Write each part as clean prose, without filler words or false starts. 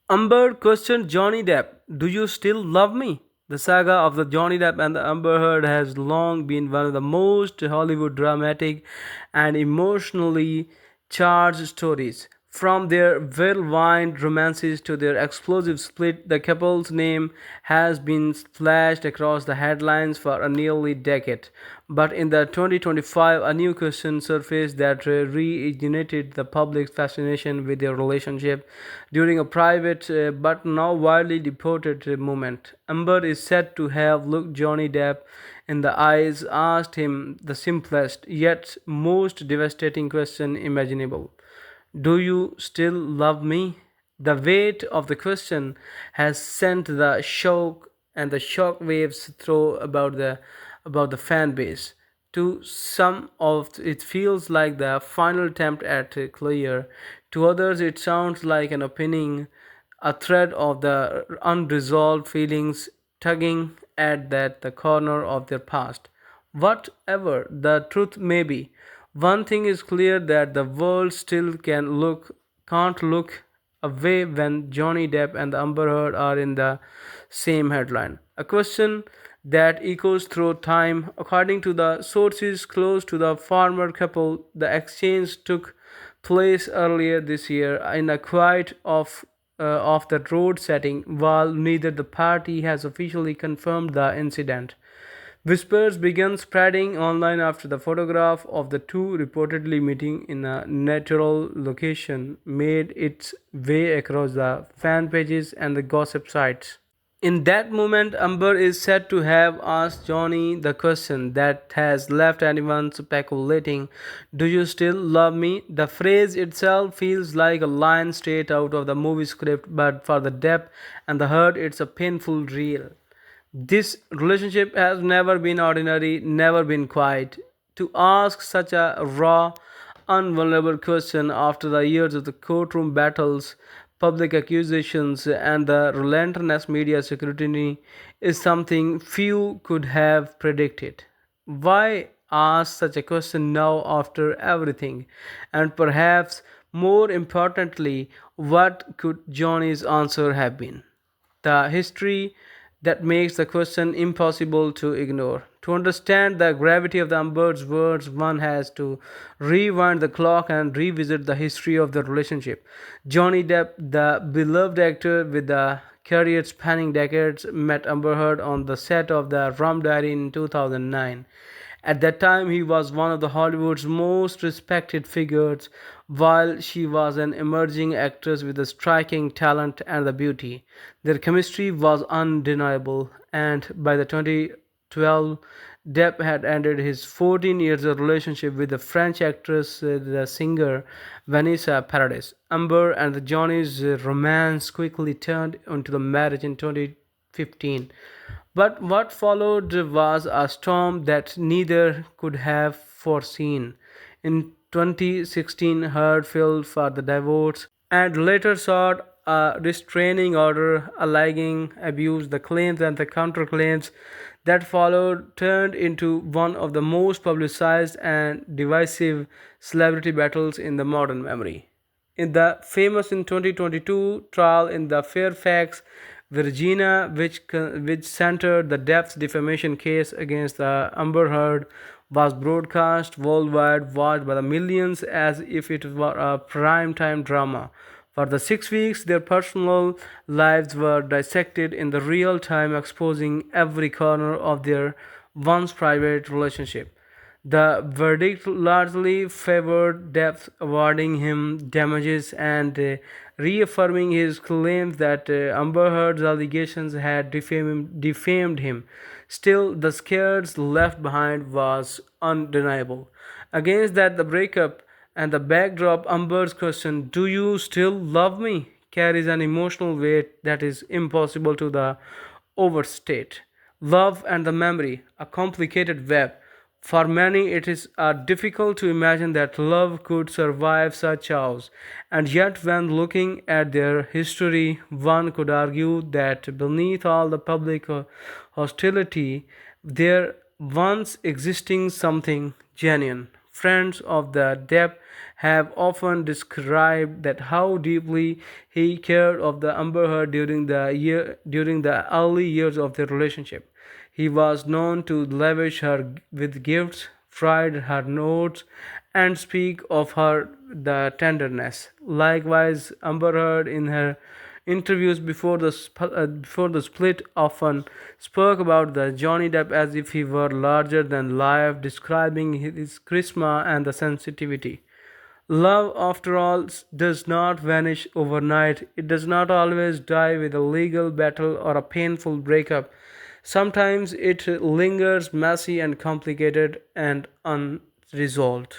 Amber questioned Johnny Depp, "Do you still love me?" The saga of the Johnny Depp and the Amber Heard has long been one of the most Hollywood dramatic and emotionally charged stories. From their whirlwind romances to their explosive split, the couple's name has been splashed across the headlines for a nearly decade. But in the 2025, a new question surfaced that reignited the public's fascination with their relationship during a private but now widely reported moment. Amber is said to have looked Johnny Depp in the eyes, asked him the simplest yet most devastating question imaginable: "Do you still love me?" The weight of the question has sent the shock waves through about the fan base. To some of it feels like the final attempt at clear. To others it sounds like an opening, a thread of the unresolved feelings tugging at the corner of their past. Whatever the truth may be, one thing is clear, that the world still can't look away when Johnny Depp and Amber Heard are in the same headline. A question that echoes through time. According to the sources close to the former couple, the exchange took place earlier this year in a quiet of the road setting. While neither the party has officially confirmed the incident, whispers began spreading online after the photograph of the two reportedly meeting in a natural location made its way across the fan pages and the gossip sites. In that moment, Amber is said to have asked Johnny the question that has left anyone speculating: "Do you still love me?" The phrase itself feels like a line straight out of the movie script, but for the Depp and the Hurt, it's a painful real. This relationship has never been ordinary, never been quiet. To ask such a raw, unvulnerable question after the years of the courtroom battles, public accusations, and the relentless media scrutiny is something few could have predicted. Why ask such a question now after everything? And perhaps more importantly, what could Johnny's answer have been? The history that makes the question impossible to ignore. To understand the gravity of the Umber's words, one has to rewind the clock and revisit the history of the relationship. Johnny Depp, the beloved actor with the career spanning decades, met Amber Heard on the set of The Rum Diary in 2009. At that time, he was one of the Hollywood's most respected figures, while she was an emerging actress with a striking talent and the beauty. Their chemistry was undeniable, and by the 2012, Depp had ended his 14 years of relationship with the French actress, the singer Vanessa Paradis. Amber and the Johnny's romance quickly turned into the marriage in 2015. But what followed was a storm that neither could have foreseen. In 2016, Heard filed for the divorce and later sought a restraining order alleging abuse. The claims and the counterclaims that followed turned into one of the most publicized and divisive celebrity battles in the modern memory. In the famous in 2022 trial in the Fairfax, Virginia, which centered the Depp's defamation case against the Amber Heard, was broadcast worldwide, watched by the millions as if it were a prime-time drama. For the 6 weeks, their personal lives were dissected in the real time, exposing every corner of their once private relationship. The verdict largely favored Depp, awarding him damages and reaffirming his claims that Amber Heard's allegations had defamed him. Still, the scares left behind was undeniable. Against that, the breakup and the backdrop, Amber's question, "Do you still love me?" carries an emotional weight that is impossible to the overstate. Love and the memory, a complicated web. For many, it is difficult to imagine that love could survive such chaos. And yet, when looking at their history, one could argue that beneath all the public hostility, there once existing something genuine. Friends of the Depp have often described that how deeply he cared of the Amber Heard during the early years of their relationship. He was known to lavish her with gifts, write her notes, and speak of her the tenderness. Likewise, Amber Heard in her interviews before the split often spoke about the Johnny Depp as if he were larger than life, describing his charisma and the sensitivity. Love, after all, does not vanish overnight. It does not always die with a legal battle or a painful breakup. Sometimes it lingers messy and complicated and unresolved.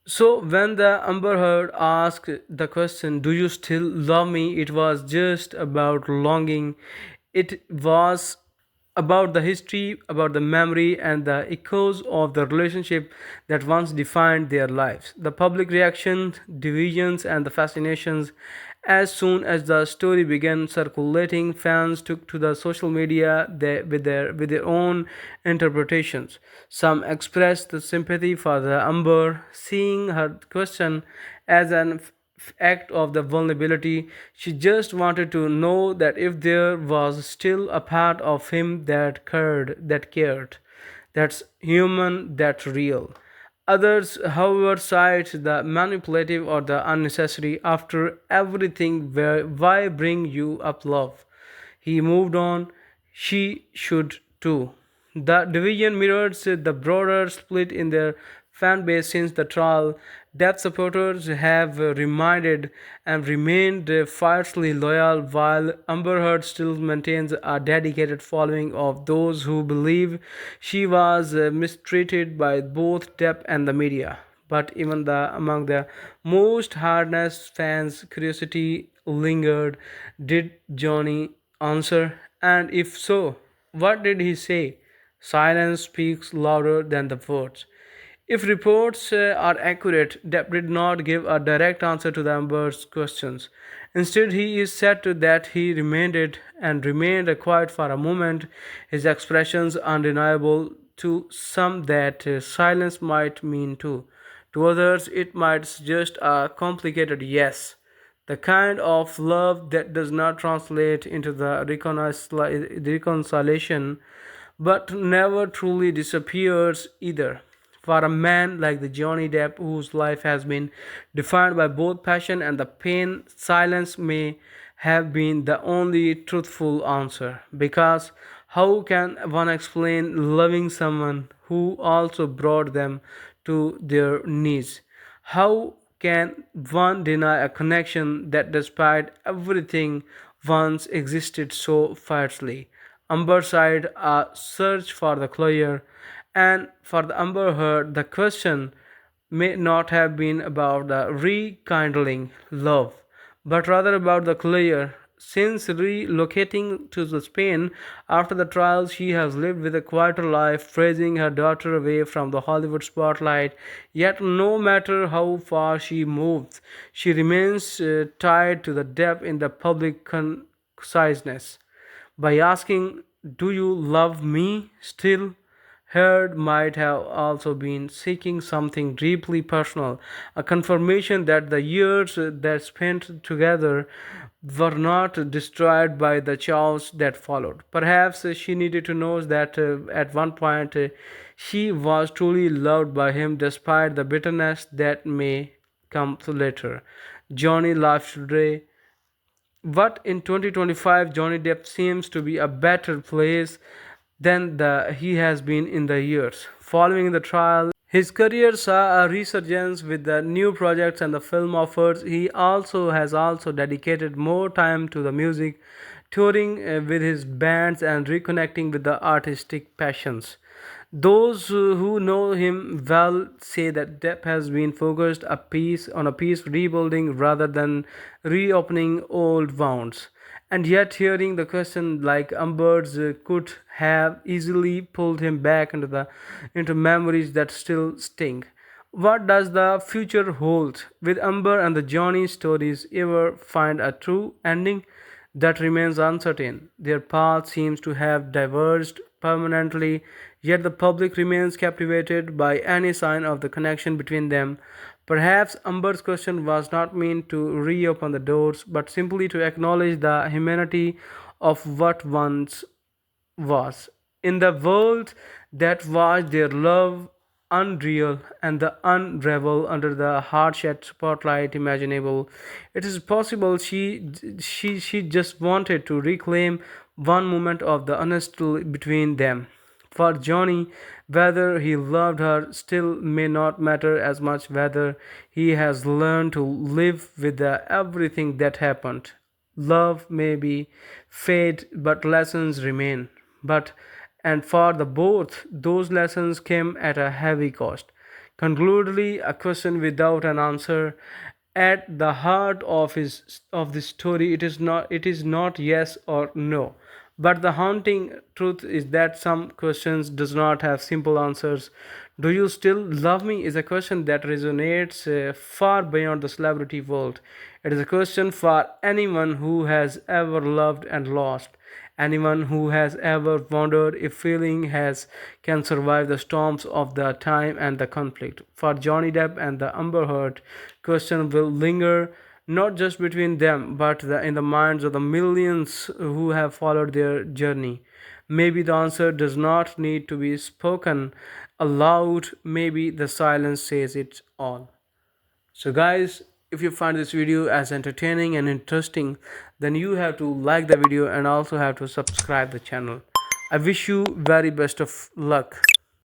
So, when the Amber Heard asked the question, "Do you still love me?" it was just about longing. It was about the history, about the memory, and the echoes of the relationship that once defined their lives. The public reaction, divisions, and the fascinations. As soon as the story began circulating, fans took to the social media with their own interpretations. Some expressed the sympathy for the Amber, seeing her question as an act of the vulnerability. She just wanted to know that if there was still a part of him that cared, that's human, that's real. Others, however, cite the manipulative or the unnecessary. After everything, why bring you up love? He moved on. She should too. The division mirrors the broader split in their fan base since the trial. Death supporters have remained and remained fiercely loyal, while Amber Heard still maintains a dedicated following of those who believe she was mistreated by both Depp and the media. But even among the most hardness fans, curiosity lingered. Did Johnny answer? And if so, what did he say? Silence speaks louder than the words. If reports are accurate, Depp did not give a direct answer to the Amber's questions. Instead, he is said to that he remained quiet for a moment, his expressions undeniable. To some, that silence might mean too. To others, it might suggest a complicated yes, the kind of love that does not translate into the reconciliation but never truly disappears either. For a man like the Johnny Depp, whose life has been defined by both passion and the pain, silence may have been the only truthful answer. Because how can one explain loving someone who also brought them to their knees? How can one deny a connection that, despite everything, once existed so fiercely? Amber side a search for the closure, and for the Amber Heard, the question may not have been about the rekindling love, but rather about the closure. Since relocating to the Spain after the trial, she has lived with a quieter life, raising her daughter away from the Hollywood spotlight. Yet, no matter how far she moves, she remains tied to the depth in the public consciousness. By asking, "Do you love me still?" Heard might have also been seeking something deeply personal, a confirmation that the years that spent together were not destroyed by the chaos that followed. Perhaps she needed to know that at one point she was truly loved by him despite the bitterness that may come later. Johnny laughed today, but in 2025, Johnny Depp seems to be a better place than he has been in the years. Following the trial, his career saw a resurgence with the new projects and the film offers. He also dedicated more time to the music, touring with his bands and reconnecting with the artistic passions. Those who know him well say that Depp has been focused a piece rebuilding rather than reopening old wounds. And yet, hearing the question like Umber's could have easily pulled him back into memories that still sting. What does the future hold? Will Umber and the Johnny stories ever find a true ending? That remains uncertain. Their path seems to have diverged permanently, yet the public remains captivated by any sign of the connection between them. Perhaps Amber's question was not meant to reopen the doors, but simply to acknowledge the humanity of what once was. In the world that watched their love unreal and the unravel under the harsh spotlight imaginable, it is possible she just wanted to reclaim one moment of the honesty between them. For Johnny, whether he loved her still may not matter as much whether he has learned to live with everything that happened. Love may be fade, but lessons remain. But and for the both, those lessons came at a heavy cost. Concludedly, a question without an answer. At the heart of this story, it is not yes or no. But the haunting truth is that some questions does not have simple answers. Do you still love me is a question that resonates far beyond the celebrity world. It is a question for anyone who has ever loved and lost. Anyone who has ever wondered if feeling has can survive the storms of the time and the conflict. For Johnny Depp and the Amber Heard, question will linger not just between them but in the minds of the millions who have followed their journey. Maybe the answer does not need to be spoken aloud, maybe the silence says it all. So, guys, if you find this video as entertaining and interesting, then you have to like the video and also have to subscribe the channel. I wish you very best of luck.